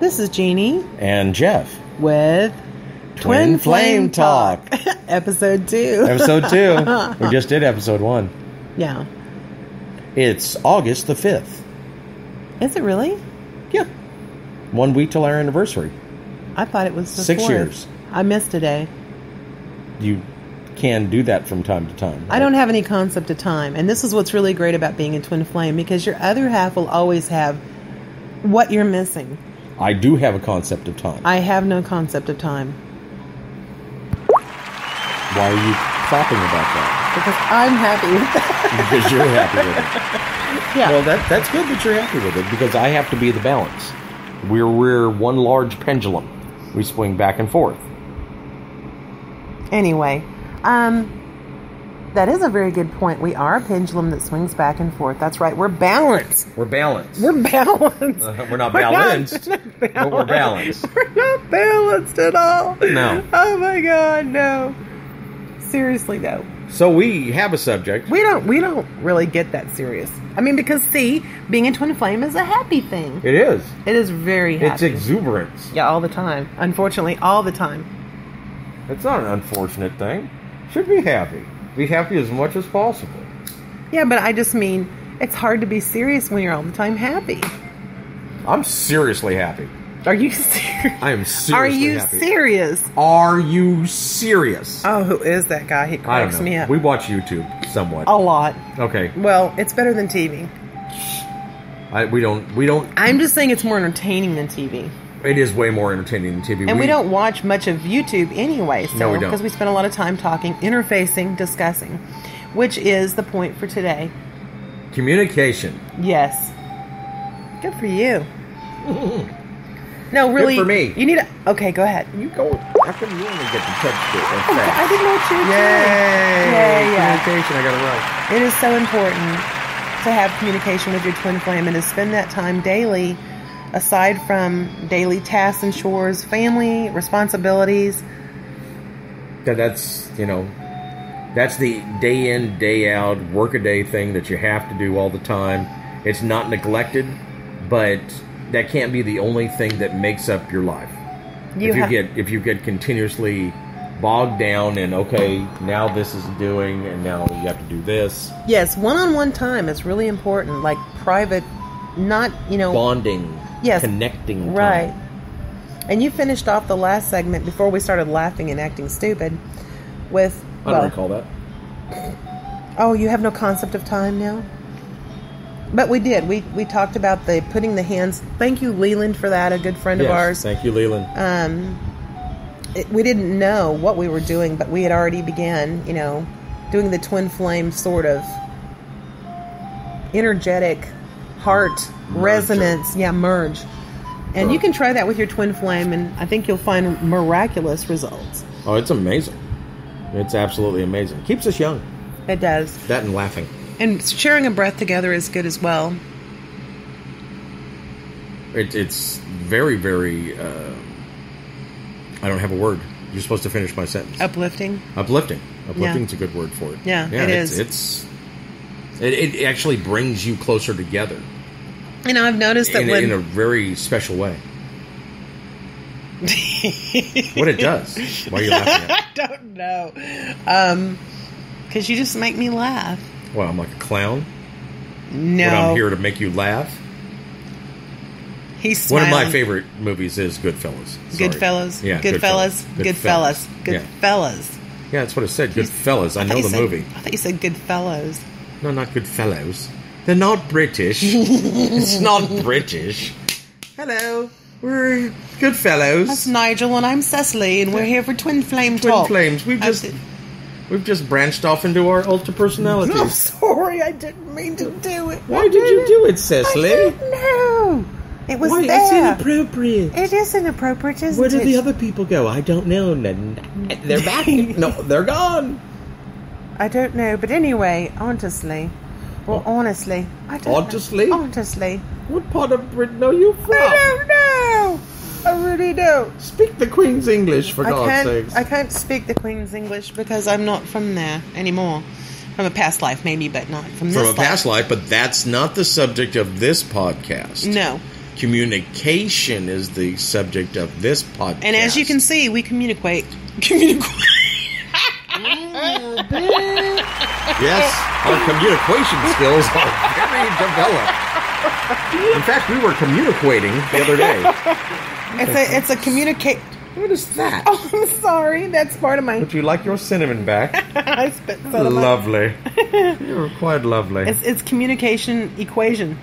This is Jeannie. And Jeff. With Twin Flame Talk. Episode 2. Episode 2. We just did episode 1. Yeah. It's August the 5th. Is it really? Yeah. 1 week till our anniversary. I thought it was the 6 4th. years. I missed a day. You can do that from time to time. Right? I don't have any concept of time. And this is what's really great about being a twin flame, because your other half will always have what you're missing. I do have a concept of time. I have no concept of time. Why are you clapping about that? Because I'm happy with that. Because you're happy with it. Yeah. Well, that's good that you're happy with it, because I have to be the balance. We're one large pendulum. We swing back and forth. Anyway, that is a very good point. We are a pendulum that swings back and forth. That's right. We're balanced. We're balanced. We're balanced. We're not balanced, but we're balanced. We're not balanced at all. No. Oh my God, no. Seriously, no. So we have a subject. We don't really get that serious. I mean, because see, being a twin flame is a happy thing. It is. It is very happy. It's exuberance. Yeah, all the time. Unfortunately, all the time. It's not an unfortunate thing. Should be happy. Be happy as much as possible. Yeah, but I just mean, it's hard to be serious when you're all the time happy. I'm seriously happy. Are you serious? I am seriously Are you happy. serious? Are you serious? Oh, who is that guy? He cracks me up. We watch YouTube somewhat. A lot. Okay. Well, it's better than TV. We don't. I'm just saying it's more entertaining than TV. It is way more entertaining than TV. And we don't watch much of YouTube anyway. So, no, we don't. Because we spend a lot of time talking, interfacing, discussing, which is the point for today. Communication. Yes. Good for you. No, really. Good for me. You need to... Okay, go ahead. You go. How come you only get to touch it? I didn't know what you were Yay! Yeah. Communication, I got it right. It is so important to have communication with your twin flame and to spend that time daily, aside from daily tasks and chores, family, responsibilities. That's the day in, day out, work-a-day thing that you have to do all the time. It's not neglected, but that can't be the only thing that makes up your life. If you get continuously bogged down in, okay, now this is doing, and now you have to do this. Yes, one-on-one time is really important, like private, not, bonding, yes, connecting time. Right. And you finished off the last segment before we started laughing and acting stupid with... I don't recall that. Oh, you have no concept of time now? But we did. We talked about the putting the hands... Thank you, Leland, for that, a good friend of ours. Thank you, Leland. We didn't know what we were doing, but we had already began, doing the twin flame sort of energetic heart resonance. Yeah, merge. And you can try that with your twin flame, and I think you'll find miraculous results. Oh, it's amazing. It's absolutely amazing. Keeps us young. It does. That and laughing. And sharing a breath together is good as well. It's very, very... I don't have a word. You're supposed to finish my sentence. Uplifting? Uplifting. Uplifting's a good word for it. Yeah, it is. It actually brings you closer together. I've noticed that in a very special way. What it does. Why are you laughing at? I don't know. Because you just make me laugh. Well, I'm like a clown? No. When I'm here to make you laugh? He's smiling. One of my favorite movies is Goodfellas. Sorry. Goodfellas? Yeah, Goodfellas? Goodfellas. Goodfellas. Yeah, that's what it said. Goodfellas. I know the movie. I thought you said Goodfellows. No, not Goodfellows. They're not British. It's not British. Hello. We're Goodfellows. That's Nigel and I'm Cecily, and we're here for Twin Flame Talk. Twin Flames. We've just branched off into our ultra personalities. I'm sorry, I didn't mean to do it. Why did you do it, Cecily? I didn't know. It was Why? there. It's inappropriate. It is inappropriate, isn't it? Where did the other people go? I don't know. They're back. No, they're gone. I don't know, but anyway, honestly. Well, honestly. I don't Honestly? know. Honestly. What part of Britain are you from? I don't know. I really don't. Speak the Queen's English, for God's sakes. I can't speak the Queen's English because I'm not from there anymore. From a past life, maybe, but not from this life. From a past life, but that's not the subject of this podcast. No. Communication is the subject of this podcast. And as you can see, we communicate. Yes, our communication skills are very developed. In fact, we were communicating the other day. It's a communicate. What is that? Oh, I'm sorry. That's part of my... Would you like your cinnamon back? I spit so lovely. You're quite lovely. It's communication equation.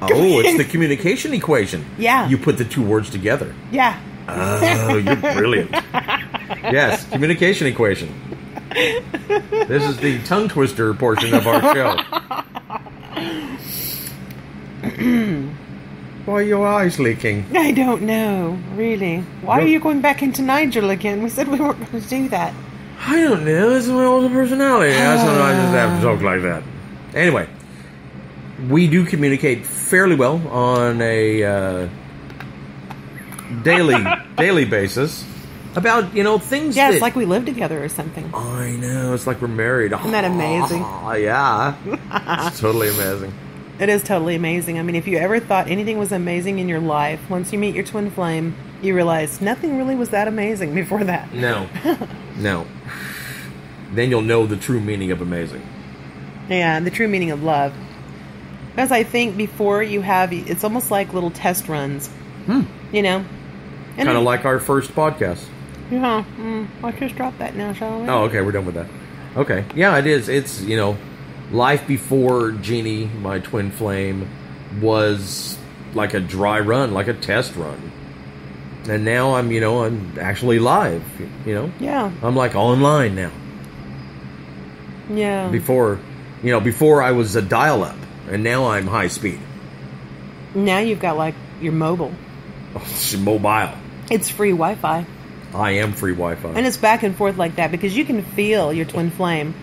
Oh, it's the communication equation. Yeah. You put the two words together. Yeah. Oh, you're brilliant. Yes, communication equation. This is the tongue twister portion of our show. Why are your eyes leaking? I don't know, really. Why are you going back into Nigel again? We said we weren't going to do that. I don't know. This is my older personality. Sometimes I just have to talk like that. Anyway, we do communicate fairly well on a daily basis about, things. Yeah, it's like we live together or something. I know. It's like we're married. Isn't that amazing? Oh, yeah. It's totally amazing. It is totally amazing. I mean, if you ever thought anything was amazing in your life, once you meet your twin flame, you realize nothing really was that amazing before that. No. No. Then you'll know the true meaning of amazing. Yeah, the true meaning of love. Because I think before you have, it's almost like little test runs. Kind of like our first podcast. Yeah. Let's just drop that now, shall we? Oh, okay. We're done with that. Okay. Yeah, it is. It's, life before Jeannie, my twin flame, was like a dry run, like a test run. And now I'm actually live, Yeah. I'm like online now. Yeah. Before I was a dial-up, and now I'm high speed. Now you've got like your mobile. It's mobile. It's free Wi-Fi. I am free Wi-Fi. And it's back and forth like that because you can feel your twin flame,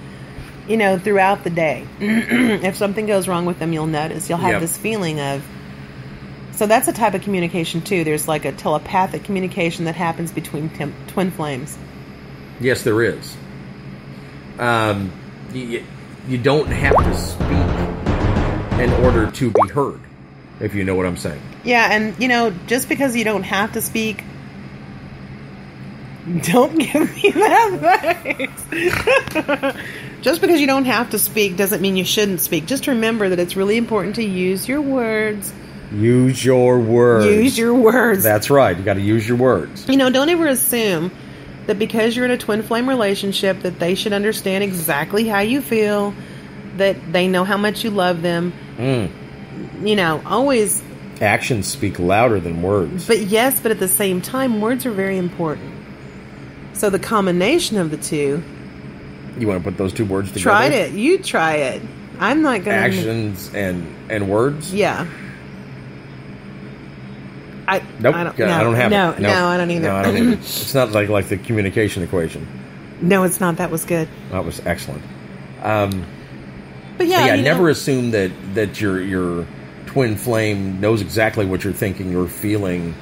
throughout the day. If something goes wrong with them, you'll notice. You'll have this feeling of... So that's a type of communication, too. There's like a telepathic communication that happens between twin flames. Yes, there is. You don't have to speak in order to be heard, if you know what I'm saying. Yeah, and, just because you don't have to speak... Don't give me that face. Just because you don't have to speak doesn't mean you shouldn't speak. Just remember that it's really important to use your words. Use your words. Use your words. That's right. You got to use your words. Don't ever assume that because you're in a twin flame relationship that they should understand exactly how you feel, that they know how much you love them. Always... Actions speak louder than words. But at the same time, words are very important. So the combination of the two... You want to put those two words together? Try it. You try it. I'm not going to... Actions and words? Yeah. Nope. I don't have it. No, I don't either. No, I don't either. It's not like the communication equation. No, it's not. That was good. That was excellent. But yeah, never assume that your twin flame knows exactly what you're thinking or feeling.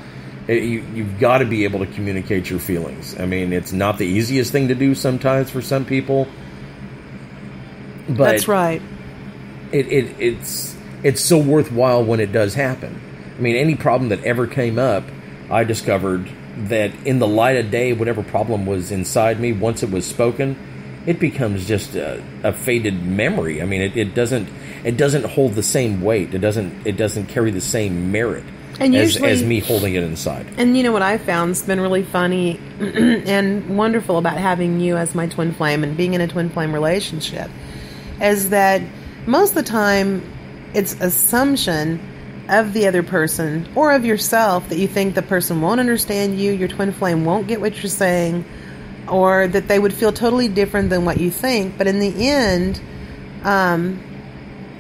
You've got to be able to communicate your feelings. I mean, it's not the easiest thing to do sometimes for some people. But that's right. It's so worthwhile when it does happen. I mean, any problem that ever came up, I discovered that in the light of day, whatever problem was inside me, once it was spoken, it becomes just a faded memory. I mean, it doesn't hold the same weight. It doesn't carry the same merit. And as me holding it inside. And what I found's been really funny and wonderful about having you as my twin flame and being in a twin flame relationship is that most of the time it's assumption of the other person or of yourself that you think the person won't understand you, your twin flame won't get what you're saying, or that they would feel totally different than what you think. But in the end,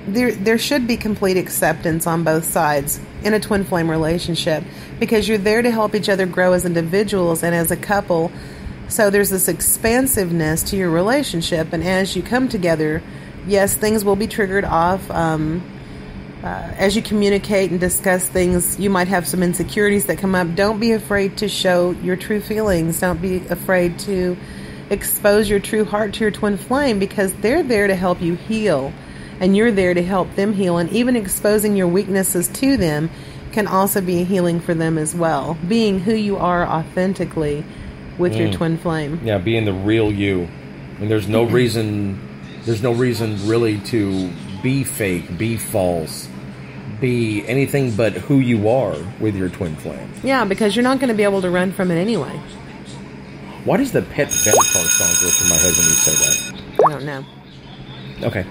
there should be complete acceptance on both sides in a twin flame relationship because you're there to help each other grow as individuals and as a couple. So there's this expansiveness to your relationship, and as you come together, yes, things will be triggered off. As you communicate and discuss things, you might have some insecurities that come up. Don't be afraid to show your true feelings. Don't be afraid to expose your true heart to your twin flame because they're there to help you heal. And you're there to help them heal. And even exposing your weaknesses to them can also be healing for them as well. Being who you are authentically with your twin flame. Yeah, being the real you. And there's no reason really to be fake, be false, be anything but who you are with your twin flame. Yeah, because you're not going to be able to run from it anyway. Why does the Pet Better Car song go through my head when you say that? I don't know. Okay.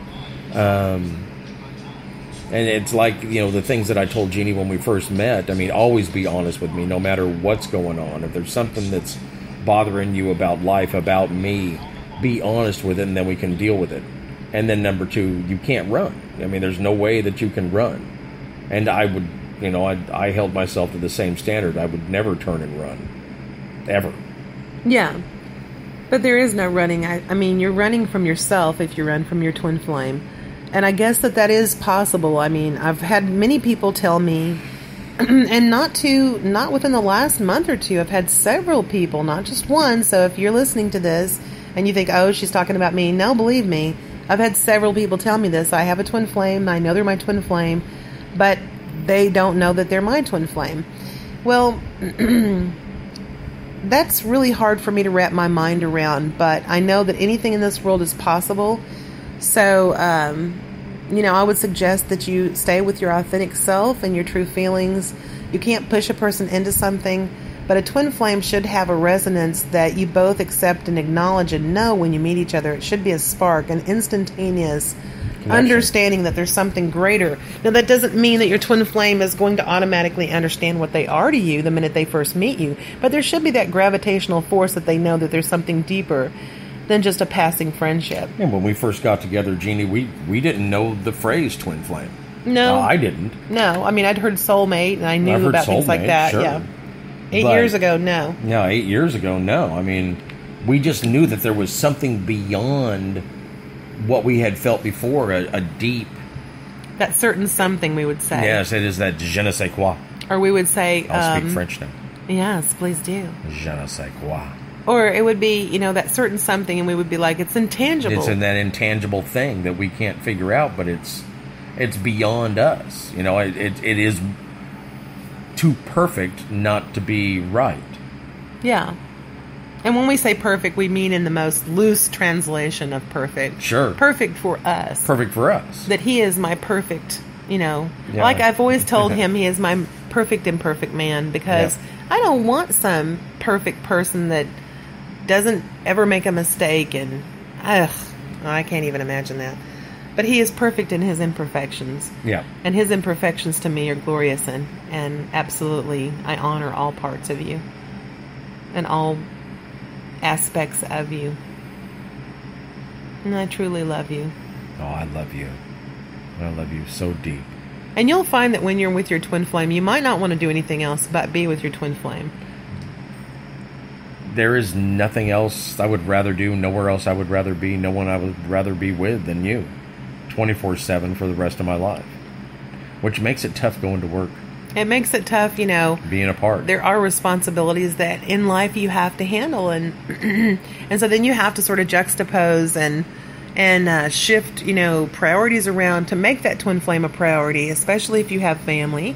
And it's like, the things that I told Jeannie when we first met. I mean, always be honest with me, no matter what's going on. If there's something that's bothering you about life, about me, be honest with it, and then we can deal with it. And then number 2, you can't run. I mean, there's no way that you can run. And I would, I held myself to the same standard. I would never turn and run. Ever. Yeah. But there is no running. I mean, you're running from yourself if you run from your twin flame. And I guess that is possible. I mean, I've had many people tell me, and not within the last month or two, I've had several people, not just one. So if you're listening to this and you think, oh, she's talking about me, no, believe me, I've had several people tell me this. I have a twin flame. I know they're my twin flame, but they don't know that they're my twin flame. Well, that's really hard for me to wrap my mind around, but I know that anything in this world is possible. So, I would suggest that you stay with your authentic self and your true feelings. You can't push a person into something, but a twin flame should have a resonance that you both accept and acknowledge and know when you meet each other. It should be a spark, an instantaneous understanding that there's something greater. Now, that doesn't mean that your twin flame is going to automatically understand what they are to you the minute they first meet you, but there should be that gravitational force that they know that there's something deeper than just a passing friendship. Yeah, when we first got together, Jeannie, we didn't know the phrase twin flame. No. I didn't. No. I mean, I'd heard soulmate, and I knew about things like that. Sure. Yeah. 8 years ago, no. Yeah, 8 years ago, no. I mean, we just knew that there was something beyond what we had felt before, a deep... That certain something, we would say. Yes, it is that je ne sais quoi. Or we would say... I'll speak French now. Yes, please do. Je ne sais quoi. Or it would be, that certain something, and we would be like, it's intangible. It's in that intangible thing that we can't figure out, but it's beyond us. It is too perfect not to be right. Yeah. And when we say perfect, we mean in the most loose translation of perfect. Sure. Perfect for us. Perfect for us. That he is my perfect, Yeah. Like I've always told him, he is my perfect imperfect man, because I don't want some perfect person that doesn't ever make a mistake, and I can't even imagine that. But he is perfect in his imperfections. Yeah. And his imperfections to me are glorious, and absolutely I honor all parts of you and all aspects of you. And I truly love you. Oh, I love you. I love you so deep. And you'll find that when you're with your twin flame, you might not want to do anything else but be with your twin flame. There is nothing else I would rather do, nowhere else I would rather be, no one I would rather be with than you. 24/7 for the rest of my life. Which makes it tough going to work. It makes it tough, being apart. There are responsibilities that in life you have to handle, and and so then you have to sort of juxtapose and shift, priorities around to make that twin flame a priority, especially if you have family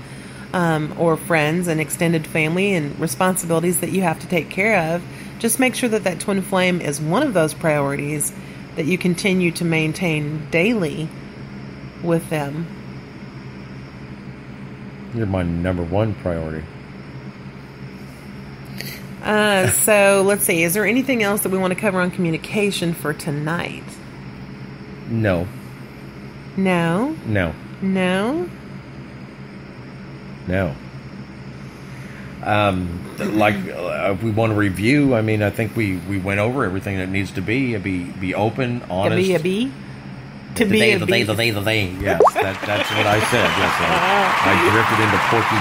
or friends and extended family and responsibilities that you have to take care of. Just make sure that twin flame is one of those priorities that you continue to maintain daily with them. You're my number one priority. So let's see. Is there anything else that we want to cover on communication for tonight? No. No? No. No? No. If we want to review, I mean, I think we went over everything that needs to be. Be open, honest. To be a bee? To be a bee. The they. Yes, that's what I said. Yes, I drifted into Porky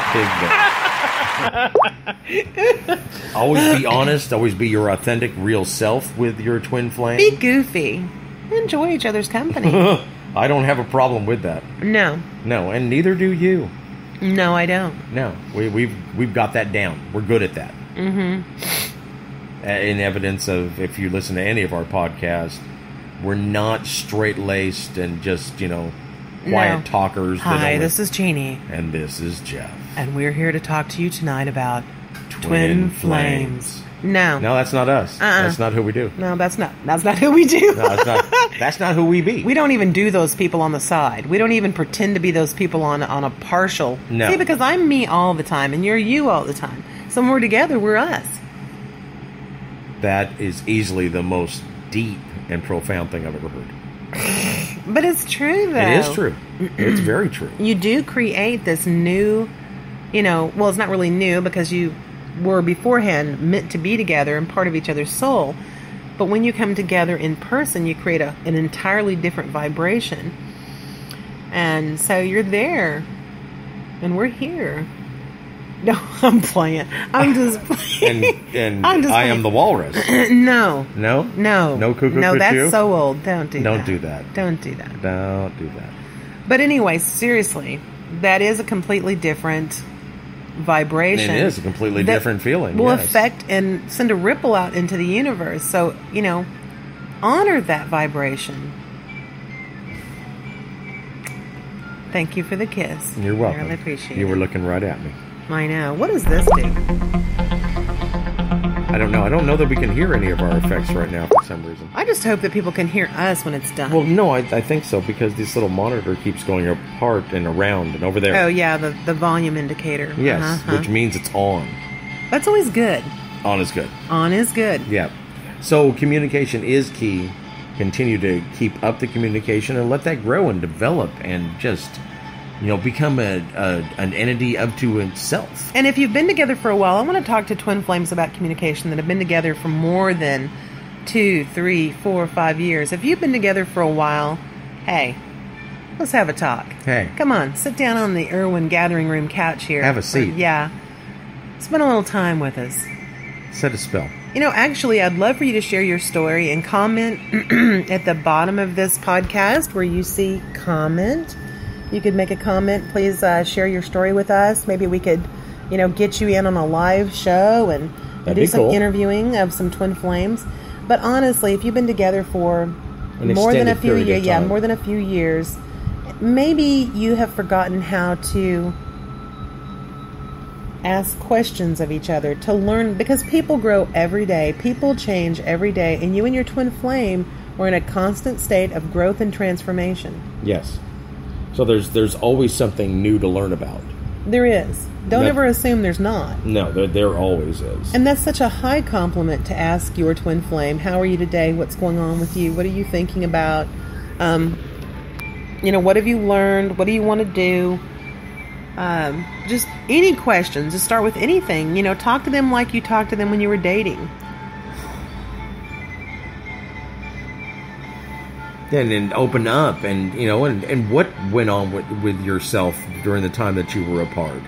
Pig. Always be honest. Always be your authentic, real self with your twin flame. Be goofy. Enjoy each other's company. I don't have a problem with that. No. No, and neither do you. No, I don't. No, we've got that down. We're good at that. Mm-hmm. In evidence of, if you listen to any of our podcasts, we're not straight-laced and just, quiet talkers. Hi, this is Jeannie. And this is Jeff. And we're here to talk to you tonight about twin flames. No, that's not us. That's not who we do. No, that's not who we do. No, that's not who we be. We don't even do those people on the side. We don't even pretend to be those people on a partial. No. See, because I'm me all the time and you're you all the time. So when we're together, we're us. That is easily the most deep and profound thing I've ever heard. But it's true, though. It is true. It's very true. You do create this new, well, it's not really new because you were beforehand meant to be together and part of each other's soul. But when you come together in person, you create an entirely different vibration. And so you're there. And we're here. No, I'm playing. I'm just playing. And I am the walrus. No. No? No cuckoo. No, that's so old. Don't do that. Don't do that. Don't do that. Don't do that. But anyway, seriously, that is a completely different vibration. It is a completely different feeling. Will affect and send a ripple out into the universe. So, honor that vibration. Thank you for the kiss. You're welcome. I really appreciate it. You were looking right at me. I know. What does this do? I don't know. I don't know that we can hear any of our effects right now for some reason. I just hope that people can hear us when it's done. Well, no, I think so, because this little monitor keeps going apart and around and over there. Oh, yeah, the volume indicator. Yes, which means it's on. That's always good. On is good. On is good. Yeah. So communication is key. Continue to keep up the communication and let that grow and develop and just... become an entity up to itself. And if you've been together for a while, I want to talk to twin flames about communication that have been together for more than 2, 3, 4, 5 years. If you've been together for a while, hey, let's have a talk. Hey. Come on, sit down on the Irwin Gathering Room couch here. Have a seat. Spend a little time with us. Set a spell. Actually, I'd love for you to share your story and comment at the bottom of this podcast where you see comment. You could make a comment. Please share your story with us. Maybe we could, get you in on a live show and do some interviewing of some twin flames. But honestly, if you've been together for more than a few years, maybe you have forgotten how to ask questions of each other, to learn, because people grow every day, people change every day, and you and your twin flame are in a constant state of growth and transformation. Yes. So there's always something new to learn about. There is. Don't ever assume there's not. No, there always is. And that's such a high compliment to ask your twin flame, how are you today? What's going on with you? What are you thinking about? What have you learned? What do you want to do? Just any questions. Just start with anything. Talk to them like you talked to them when you were dating. And open up, and and what went on with yourself during the time that you were apart.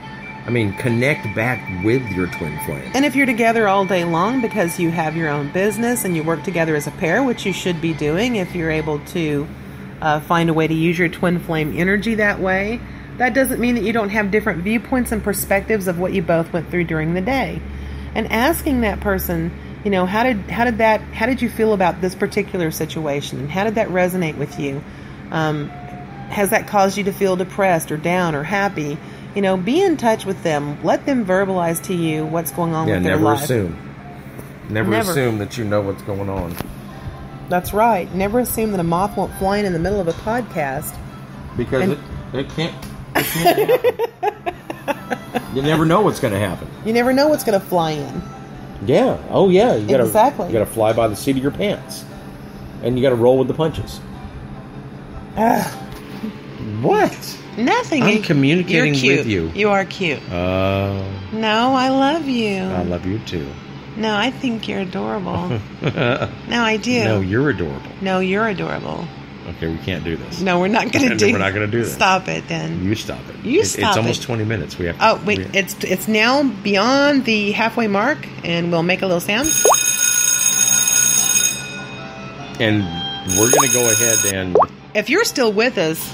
I mean, connect back with your twin flame. And if you're together all day long because you have your own business and you work together as a pair, which you should be doing if you're able to find a way to use your twin flame energy that way, that doesn't mean that you don't have different viewpoints and perspectives of what you both went through during the day. And asking that person, how did you feel about this particular situation? And how did that resonate with you? Has that caused you to feel depressed or down or happy? Be in touch with them. Let them verbalize to you what's going on with their life. Never assume that you know what's going on. That's right. Never assume that a moth won't fly in the middle of a podcast. Because it can't happen. You never know what's going to happen. You never know what's going to fly in. Yeah. Oh, yeah. You gotta fly by the seat of your pants, and you got to roll with the punches. What? Nothing. I'm communicating with you. You are cute. Oh. No, I love you. I love you too. No, I think you're adorable. No, I do. No, you're adorable. No, you're adorable. Okay, we can't do this. No, we're not going to do. We're not going to do this. Stop it, then. You stop it. It's almost 20 minutes. We have. To, wait. It's now beyond the halfway mark, and we'll make a little sound. And we're going to go ahead and. If you're still with us,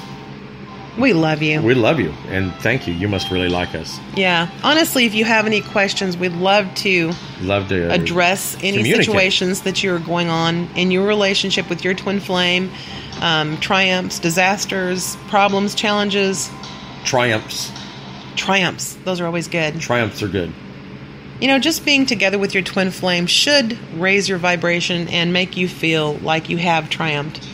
we love you. We love you, and thank you. You must really like us. Yeah. Honestly, if you have any questions, we'd love to address any situations that you're going on in your relationship with your twin flame. Triumphs, disasters, problems, challenges. Triumphs. Triumphs. Those are always good. Triumphs are good. Just being together with your twin flame should raise your vibration and make you feel like you have triumphed.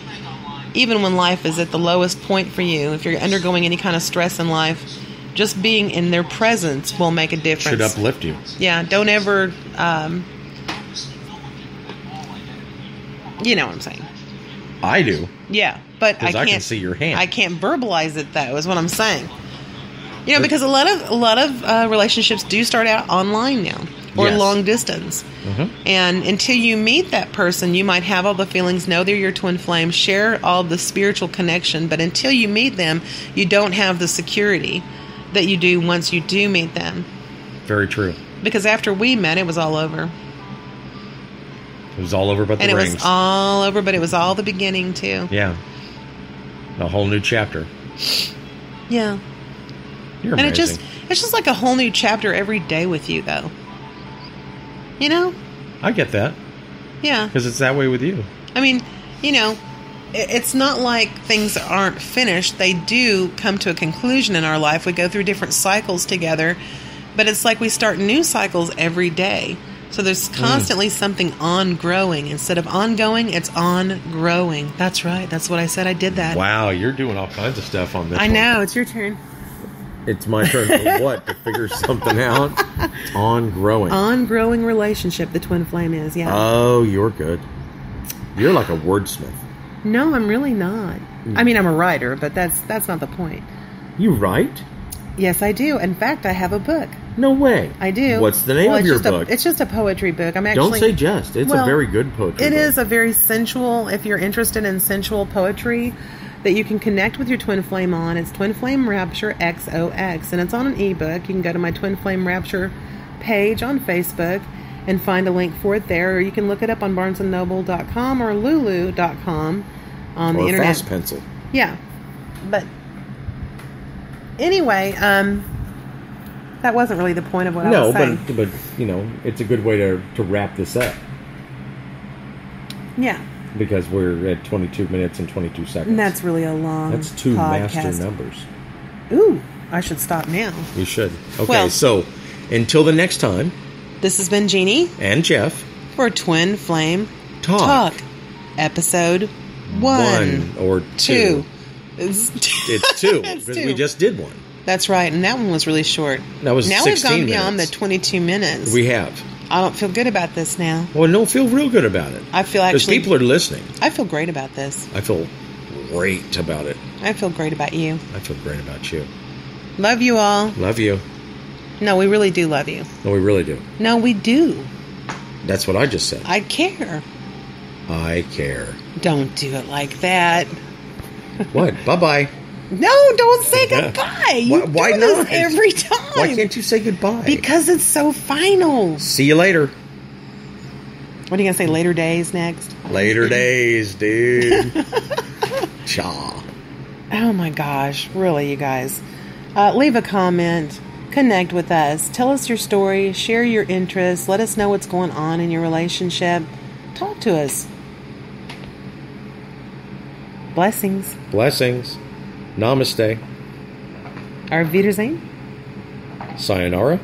Even when life is at the lowest point for you, if you're undergoing any kind of stress in life, just being in their presence will make a difference. Should uplift you. Yeah, don't ever, you know what I'm saying. I do. Yeah, but I can see your hand. I can't verbalize it, though, is what I'm saying. Because a lot of relationships do start out online now, or Yes. long distance. Mm-hmm. And until you meet that person, you might have all the feelings, know they're your twin flame, share all the spiritual connection, but until you meet them, you don't have the security that you do once you do meet them. Very true. Because after we met, it was all over. It was all over but the rings. And it was all over, but it was all the beginning, too. Yeah. A whole new chapter. Yeah. You're And amazing. it's just like a whole new chapter every day with you, though. I get that. Yeah. Because it's that way with you. I mean, it's not like things aren't finished. They do come to a conclusion in our life. We go through different cycles together, but it's like we start new cycles every day. So there's constantly something on-growing. Instead of ongoing, it's on-growing. That's right. That's what I said. I did that. Wow, you're doing all kinds of stuff on this I one. know. It's your turn. It's my turn for what? To figure something out? It's on-growing. On-growing relationship, the twin flame is, yeah. Oh, you're good. You're like a wordsmith. No, I'm really not. I mean, I'm a writer, but that's not the point. You write? Yes, I do. In fact, I have a book. No way. I do. What's the name of your book? It's just a poetry book. I'm actually... Don't say just. It's a very good poetry It book. is a very sensual, if you're interested in sensual poetry, that you can connect with your twin flame on. It's Twin Flame Rapture XOX, and it's on an ebook. You can go to my Twin Flame Rapture page on Facebook and find a link for it there, or you can look it up on barnesandnoble.com or lulu.com on the internet. Or Fast Pencil. Yeah. But anyway, that wasn't really the point of what I was saying. No, but it's a good way to wrap this up. Yeah. Because we're at 22 minutes and 22 seconds. And that's really a long That's two podcast. master numbers. Ooh, I should stop now. You should. Okay, Well, so until the next time. This has been Jeannie. And Jeff. For Twin Flame Talk. Episode 1 or 2. It's It's 2. It's Because 2. we just did one. That's right, and that one was really short. That was now 16 we've gone beyond minutes. the 22 minutes. We have. I don't feel good about this now. Well, no, feel real good about it. I feel Because actually... people are listening. I feel great about this. I feel great about it. I feel great about you. I feel great about you. Love you all. Love you. No, we really do love you. No, we really do. No, we do. That's what I just said. I care. I care. Don't do it like that. What? Bye-bye. No, don't say goodbye. You Why do this not? every time. Why can't you say goodbye? Because it's so final. See you later. What are you going to say, later days next? Later days, dude. Cha. Oh my gosh, really, you guys. Leave a comment. Connect with us. Tell us your story. Share your interests. Let us know what's going on in your relationship. Talk to us. Blessings. Blessings. Namaste. Auf Wiedersehen. Sayonara.